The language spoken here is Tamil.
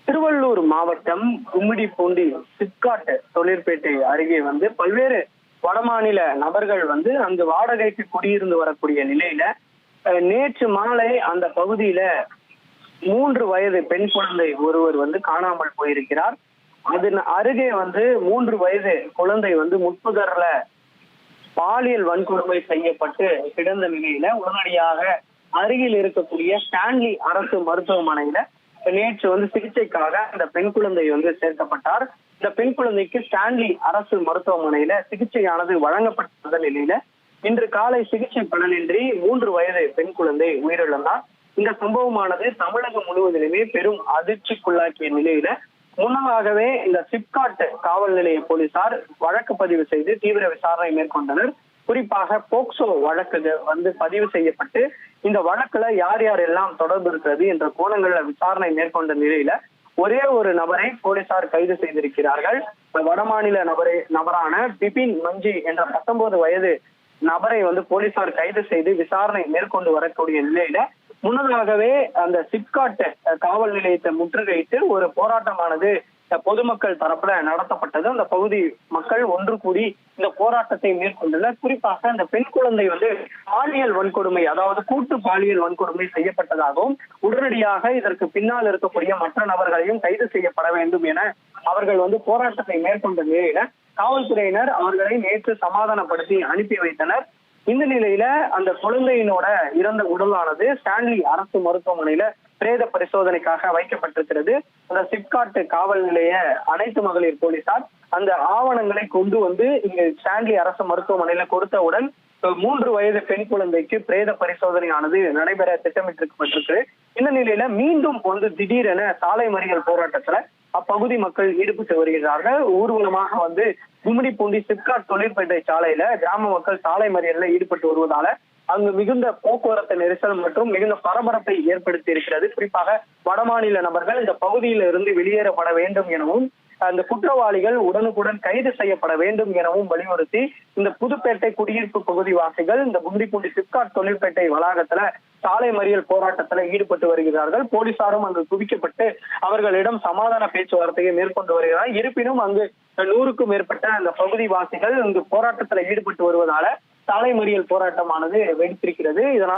திருவள்ளூர் மாவட்டம் கும்மிடிப்பூண்டி சிப்காட் தொழிற்பேட்டை அருகே பல்வேறு வடமாநில நபர்கள் அங்கு வாடகைக்கு குடியிருந்து வரக்கூடிய நிலையில நேற்று மாலை அந்த பகுதியில 3 வயது பெண் குழந்தை ஒருவர் காணாமல் போயிருக்கிறார். அதன் அருகே 3 வயது குழந்தை முட்புதர்ல பாலியல் வன்கொடுமை செய்யப்பட்டு கிடந்த நிலையில உடனடியாக அருகில் இருக்கக்கூடிய ஸ்டான்லி அரசு மருத்துவமனையில நேற்று சிகிச்சைக்காக அந்த பெண் குழந்தை சேர்க்கப்பட்டார். இந்த பெண் குழந்தைக்கு ஸ்டான்லி அரசு மருத்துவமனையில சிகிச்சையானது வழங்கப்பட்ட நிலையில இன்று காலை சிகிச்சை பலனின்றி 3 வயது பெண் குழந்தை உயிரிழந்தார். இந்த சம்பவமானது தமிழகம் முழுவதிலுமே பெரும் அதிர்ச்சிக்குள்ளாக்கிய நிலையில முன்னதாகவே இந்த சிப்காட் காவல் நிலைய போலீசார் வழக்கு பதிவு செய்து தீவிர விசாரணை மேற்கொண்டனர். குறிப்பாக போக்சோ வழக்கு பதிவு செய்யப்பட்டு இந்த வழக்குல யார் யாரெல்லாம் தொடர்பு இருக்கிறது என்ற கோணங்கள்ல விசாரணை மேற்கொண்ட நிலையில ஒரே ஒரு நபரை போலீசார் கைது செய்திருக்கிறார்கள். வடமாநில நபரான பிபின் மஞ்சி என்ற 19 வயது நபரை போலீசார் கைது செய்து விசாரணை மேற்கொண்டு வரக்கூடிய நிலையில முன்னதாகவே அந்த சிப்காட் காவல் நிலையத்தை முற்றுகையிட்டு ஒரு போராட்டமானது பொதுமக்கள் தரப்புல நடத்தப்பட்டது. அந்த பகுதி மக்கள் ஒன்று கூடி இந்த போராட்டத்தை மேற்கொண்டனர். குறிப்பாக அந்த பெண் குழந்தை பாலியல் வன்கொடுமை, அதாவது கூட்டு பாலியல் வன்கொடுமை செய்யப்பட்டதாகவும் உடனடியாக இதற்கு பின்னால் இருக்கக்கூடிய மற்ற நபர்களையும் கைது செய்யப்பட வேண்டும் என அவர்கள் போராட்டத்தை மேற்கொண்ட நிலையில காவல்துறையினர் அவர்களை நேற்று சமாதானப்படுத்தி அனுப்பி வைத்தனர். இந்த நிலையில அந்த குழந்தையினோட இறந்த உடலானது ஸ்டான்லி அரசு மருத்துவமனையில பிரேத பரிசோதனைக்காக வைக்கப்பட்டிருக்கிறது. அந்த சிப்காட் காவல் நிலைய அனைத்து மகளிர் போலீசார் அந்த ஆவணங்களை கொண்டு இங்கு ஸ்டான்லி அரசு மருத்துவமனையில கொடுத்தவுடன் 3 வயது பெண் குழந்தைக்கு பிரேத பரிசோதனையானது நடைபெற திட்டமிட்டிருக்கப்பட்டிருக்கு. இந்த நிலையில மீண்டும் திடீரென சாலை மறியல் போராட்டத்துல அப்பகுதி மக்கள் ஈடுபட்டு வருகிறார்கள். ஊர்வலமாக கும்மிடிப்பூண்டி சிப்காட் தொழிற்பேட்டை சாலையில கிராம மக்கள் சாலை மறியல்ல ஈடுபட்டு வருவதால அங்கு மிகுந்த போக்குவரத்து நெரிசல் மற்றும் மிகுந்த பரபரப்பை ஏற்படுத்தி இருக்கிறது. குறிப்பாக வடமாநில நபர்கள் இந்த பகுதியில இருந்து வெளியேறப்பட வேண்டும் எனவும் அந்த குற்றவாளிகள் உடனுக்குடன் கைது செய்யப்பட வேண்டும் எனவும் வலியுறுத்தி இந்த புதுப்பேட்டை குடியிருப்பு பகுதி வாசிகள் இந்த கும்மிடிப்பூண்டி சிப்காட் தொழிற்பேட்டை வளாகத்துல சாலை மறியல் போராட்டத்துல ஈடுபட்டு வருகிறார்கள். போலீசாரும் அங்கு குவிக்கப்பட்டு அவர்களிடம் சமாதான பேச்சுவார்த்தையை மேற்கொண்டு வருகிறார். இருப்பினும் அங்கு 100க்கும் மேற்பட்ட அந்த பகுதி வாசிகள் இங்கு போராட்டத்துல ஈடுபட்டு வருவதால சாலை மறியல் போராட்டமானது வெடித்திருக்கிறது. இதனால்